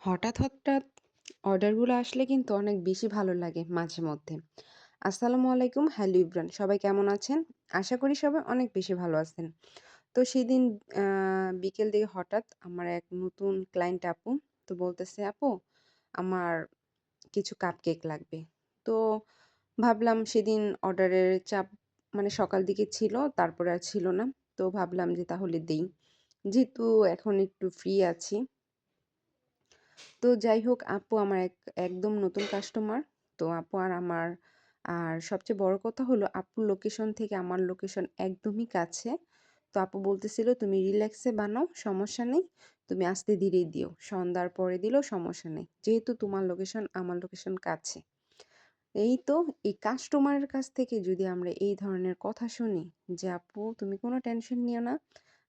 হঠাৎ, হঠাৎ অর্ডারগুলো আসলে কিন্তু অনেক বেশি ভালো লাগে মাঝে মধ্যে। আসসালামু আলাইকুম, হ্যালো ইবরান। সবাই কেমন আছেন? আশা করি সবাই অনেক বেশি ভালো আছেন। তো সেদিন আ বিকেল দিকে হঠাৎ আমার এক নতুন ক্লায়েন্ট আপু তো বলতেছে, "আপু আমার কিছু কাপকেক লাগবে।" তো ভাবলাম সেদিন অর্ডারের চাপ মানে সকাল দিকে ছিল, তারপরে আর ছিল না। তো ভাবলাম যে তাহলে দেই। যেহেতু এখন একটু ফ্রি আছি তো যাই হোক আপু আমার একদম নতুন কাস্টমার। তো আপু আর আমার আর সবচেয়ে বড় কথা হলো আপুর লোকেশন থেকে আমার লোকেশন একদমই কাছে। তো আপু বলতেছিল, "তুমি রিল্যাক্সে বানাও, সমস্যা নেই। তুমি আস্তে ধীরেই দিও। সন্ধ্যার পরে দিলেও সমস্যা নেই। যেহেতু তোমার লোকেশন আমার লোকেশন কাছে।" এই তো এই কাস্টমারের কাছ থেকে যদি আমরা এই ধরনের কথা শুনি যে, "আপু তুমি কোনো টেনশন নিও না।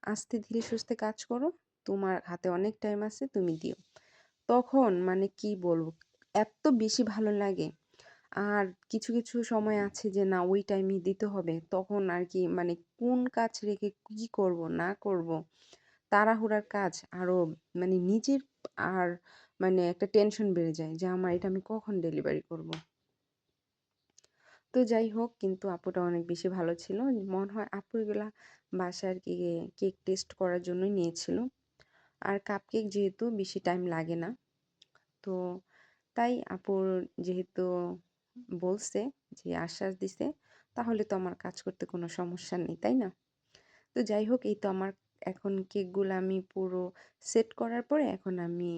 আস্তে ধীরে সুস্থে কাজ করো। তোমার হাতে অনেক টাইম আছে, তুমি দিও।" তখন মানে কি বলবো? এত্ত বেশি ভালো লাগে। আর কিছু, কিছু সময় আছে যে না ওই টাইমেই দিতে হবে। তখন আর কি মানে কোন কাজ রেখে কি করব না করব, তাড়াহুড়ার কাজ আরো মানে নিজের আর মানে একটা টেনশন বেড়ে যায় যে আমার এটা আমি কখন ডেলিভারি করব। তো যাই হোক কিন্তু আপুটা অনেক বেশি ভালো ছিল। মনে হয় আপু এগুলা বাসায় আর কি কেক টেস্ট করার জন্যই নিয়েছিল। আর কাপকেক যেহেতু বেশি টাইম লাগে না। তো তাই আপুর যেহেতু বলছে যে আশ্বাস দিছে, তাহলে তো আমার কাজ করতে কোনো সমস্যা নেই, তাই না? তো যাই হোক এই তো আমার এখন কেকগুলা আমি পুরো সেট করার পরে এখন আমি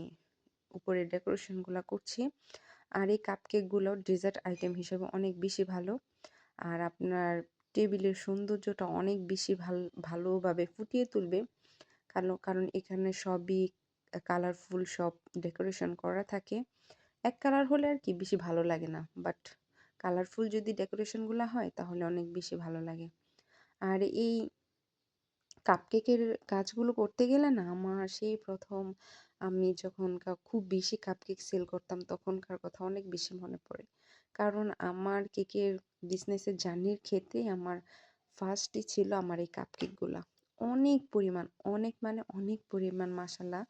উপরে ডেকোরেশনগুলা করছি। আর এই কাপকেকগুলো ডেজার্ট আইটেম হিসেবে অনেক বেশি ভালো। আর আপনার টেবিলের সৌন্দর্যটা অনেক বেশি ভালোভাবে ফুটিয়ে তুলবে। কারণ এখানে সবই কালারফুল সব ডেকোরেশন করা থাকে। এক কালার হলে আর কি বেশি ভালো লাগে না। বাট কালারফুল যদি ডেকোরেশনগুলা হয় তাহলে অনেক বেশি ভালো লাগে। আর এই কাপকেকের কাজগুলো করতে গেলে না আমার সেই ১ম আমি যখন খুব বেশি কাপকেক সেল করতাম তখনকার কথা অনেক বেশি মনে পড়ে। কারণ আমার কেকের বিজনেসের জার্নির ক্ষেত্রেই আমার ফার্স্টই ছিল আমার এই কাপকেকগুলা। অনেক পরিমাণ, অনেক মানে অনেক পরিমাণ মাশাআল্লাহ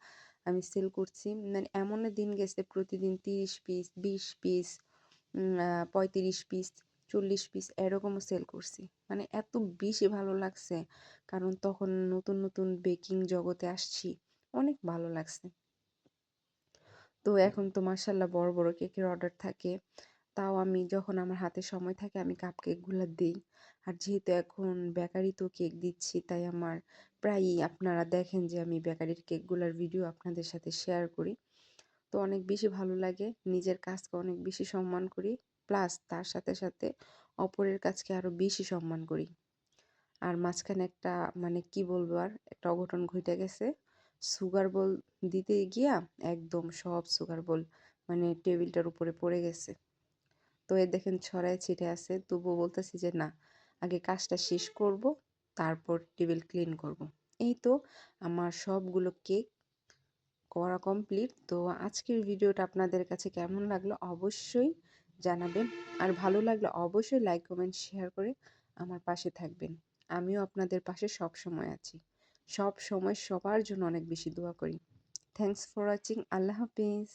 আমি সেল করছি। মানে এমনও দিন গেছে প্রতিদিন ৩০ পিস, ২০ পিস, ৩৫ পিস, ৪০ পিস এরকমও সেল করছি। মানে এত বেশি ভালো লাগছে। কারণ তখন নতুন, নতুন বেকিং জগতে আসছি। অনেক ভালো লাগছে। তো এখন তো মাশাআল্লাহ বড়, বড় কেকের অর্ডার থাকে। তাও আমি যখন আমার হাতে সময় থাকে আমি কাপকেকগুলা দেই। আর যেহেতু এখন বেকারিতেও কেক দিচ্ছি তাই আমার প্রায়ই আপনারা দেখেন যে আমি বেকারির কেকগুলার ভিডিও আপনাদের সাথে শেয়ার করি। তো অনেক বেশি ভালো লাগে। নিজের কাজকে অনেক বেশি সম্মান করি। প্লাস তার সাথে, সাথে অপরের কাজকে আরো বেশি সম্মান করি। আর মাঝখানে একটা মানে কি বলবো আর একটা অঘটন ঘইটে গেছে। সুগার বোল দিতে গিয়া একদম সব সুগার বোল মানে টেবিলটার উপরে পড়ে গেছে। তো এই দেখেন ছড়ায় ছিটে আছে। তবুও বলতেছি যে না আগে কাজটা শেষ করব, তারপর টেবিল ক্লিন করব। এই তো আমার সবগুলো কেক করা কমপ্লিট। তো আজকের ভিডিওটা আপনাদের কাছে কেমন লাগলো অবশ্যই জানাবেন। আর ভালো লাগলে অবশ্যই লাইক, কমেন্ট, শেয়ার করে আমার পাশে থাকবেন। আমিও আপনাদের পাশে সবসময় আছি। সব সময় সবার জন্য অনেক বেশি দোয়া করি। Thanks for watching. আল্লাহ হাফেজ।